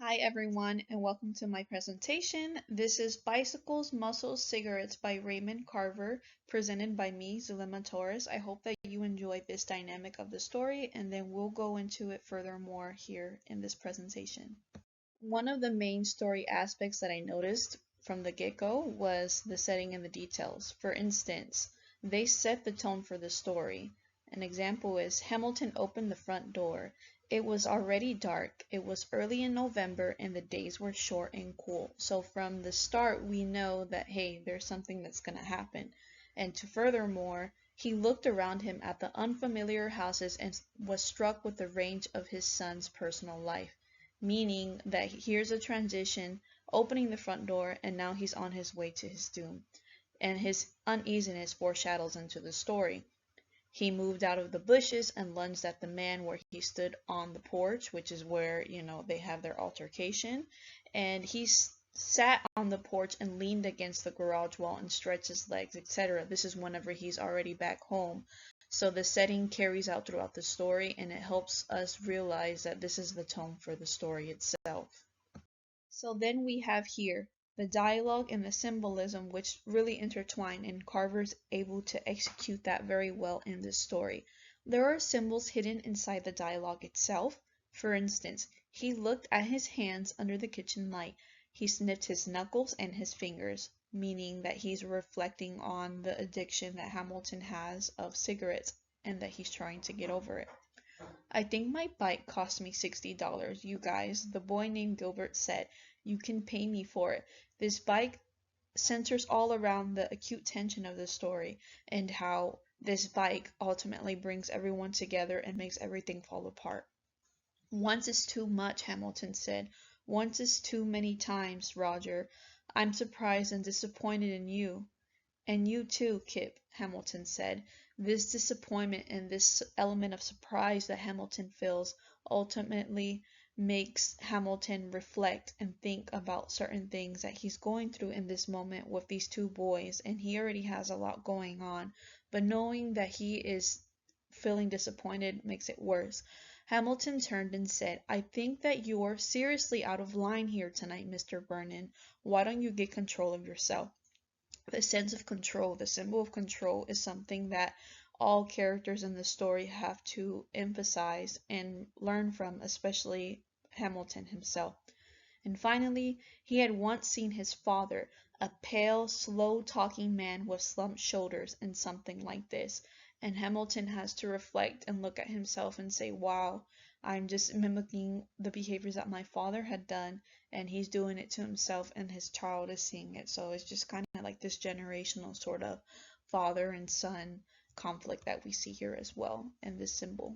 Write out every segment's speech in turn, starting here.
Hi everyone and welcome to my presentation. This is Bicycles, Muscles, Cigarettes by Raymond Carver, presented by me, Zulema Torres. I hope that you enjoy this dynamic of the story and then we'll go into it furthermore here in this presentation. One of the main story aspects that I noticed from the get-go was the setting and the details. For instance, they set the tone for the story. An example is Hamilton opened the front door. It was already dark. It was early in November and the days were short and cool. So from the start, we know that, hey, there's something that's going to happen. And to furthermore, he looked around him at the unfamiliar houses and was struck with the range of his son's personal life, meaning that here's a transition, opening the front door, and now he's on his way to his doom. And his uneasiness foreshadows into the story. He moved out of the bushes and lunged at the man where he stood on the porch, which is where, they have their altercation. And he sat on the porch and leaned against the garage wall and stretched his legs, etc. This is whenever he's already back home. So the setting carries out throughout the story and it helps us realize that this is the tone for the story itself. So then we have here the dialogue and the symbolism, which really intertwine, and Carver's able to execute that very well in this story. There are symbols hidden inside the dialogue itself. For instance, he looked at his hands under the kitchen light. He sniffed his knuckles and his fingers, meaning that he's reflecting on the addiction that Hamilton has of cigarettes and that he's trying to get over it. I think my bike cost me $60, you guys, the boy named Gilbert said. You can pay me for it. This bike centers all around the acute tension of the story and how this bike ultimately brings everyone together and makes everything fall apart. Once is too much, Hamilton said. Once is too many times, Roger. I'm surprised and disappointed in you. And you too, Kip, Hamilton said. This disappointment and this element of surprise that Hamilton feels ultimately makes Hamilton reflect and think about certain things that he's going through in this moment with these two boys, and he already has a lot going on, but knowing that he is feeling disappointed makes it worse. Hamilton turned and said, I think that you're seriously out of line here tonight, Mr. Vernon. Why don't you get control of yourself? The sense of control, the symbol of control, is something that all characters in the story have to emphasize and learn from, especially Hamilton himself. And finally, he had once seen his father, a pale, slow-talking man with slumped shoulders, and something like this. And Hamilton has to reflect and look at himself and say, wow, I'm just mimicking the behaviors that my father had done, and he's doing it to himself, and his child is seeing it. So it's just kind of like this generational sort of father and son conflict that we see here as well in this symbol.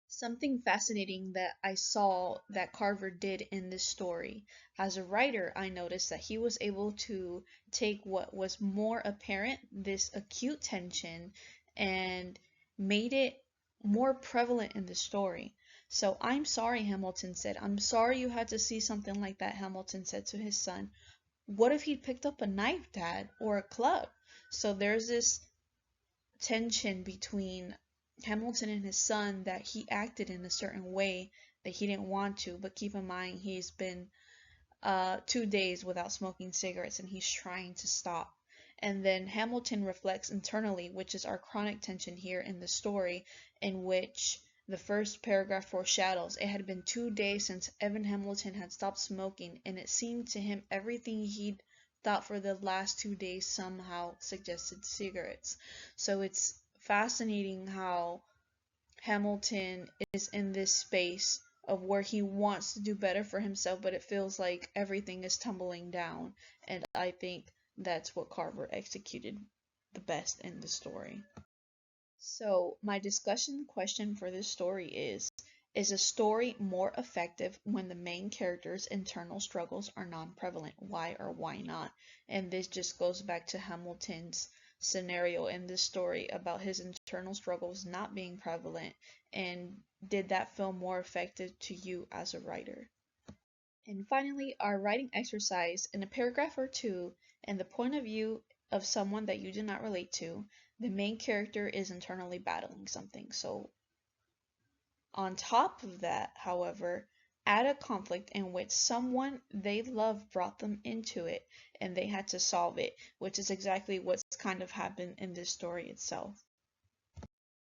Something fascinating that I saw that Carver did in this story. As a writer, I noticed that he was able to take what was more apparent, this acute tension, and made it more prevalent in the story. So, I'm sorry, Hamilton said. I'm sorry you had to see something like that, Hamilton said to his son. What if he'd picked up a knife, Dad, or a club? So there's this tension between Hamilton and his son that he acted in a certain way that he didn't want to, but keep in mind he's been 2 days without smoking cigarettes and he's trying to stop. And then Hamilton reflects internally, which is our chronic tension here in the story, in which the first paragraph foreshadows it had been 2 days since Evan Hamilton had stopped smoking, and it seemed to him everything he'd thought for the last 2 days somehow suggested cigarettes. So it's fascinating how Hamilton is in this space of where he wants to do better for himself, but it feels like everything is tumbling down. And I think that's what Carver executed the best in the story. So, my discussion question for this story is a story more effective when the main character's internal struggles are non-prevalent? Why or why not? And this just goes back to Hamilton's scenario in this story about his internal struggles not being prevalent. And did that feel more effective to you as a writer? And finally, our writing exercise in a paragraph or two, and the point of view of someone that you do not relate to, the main character is internally battling something. So On top of that, however, add a conflict in which someone they love brought them into it and they had to solve it, which is exactly what's kind of happened in this story itself.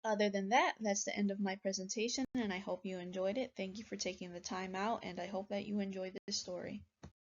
Other than that, that's the end of my presentation, and I hope you enjoyed it. Thank you for taking the time out, and I hope that you enjoyed this story.